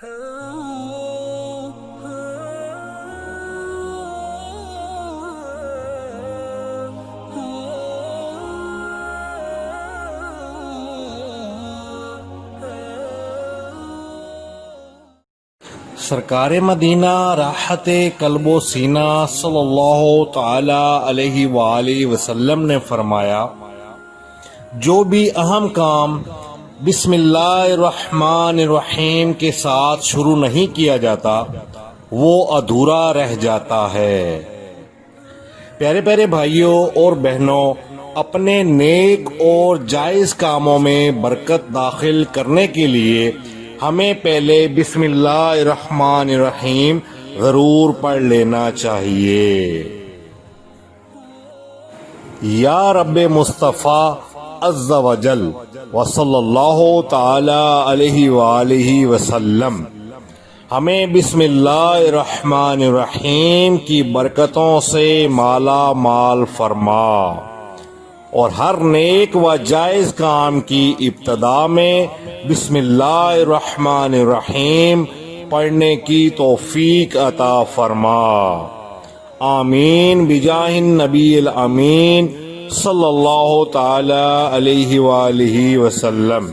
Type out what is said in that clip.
سرکار مدینہ راحت قلب و سینہ صلی اللہ تعالی علیہ وآلہ وسلم نے فرمایا، جو بھی اہم کام بسم اللہ الرحمن الرحیم کے ساتھ شروع نہیں کیا جاتا وہ ادھورا رہ جاتا ہے۔ پیارے پیارے بھائیوں اور بہنوں، اپنے نیک اور جائز کاموں میں برکت داخل کرنے کے لیے ہمیں پہلے بسم اللہ الرحمن الرحیم ضرور پڑھ لینا چاہیے۔ یا رب مصطفیٰ عز و جل وصلی اللہ تعالی علیہ وآلہ وسلم، ہمیں بسم اللہ الرحمن الرحیم کی برکتوں سے مالا مال فرما، اور ہر نیک و جائز کام کی ابتدا میں بسم اللہ الرحمن الرحیم پڑھنے کی توفیق عطا فرما۔ آمین بجاہ النبی الامین صلی اللہ تعالی علیہ وآلہ وسلم۔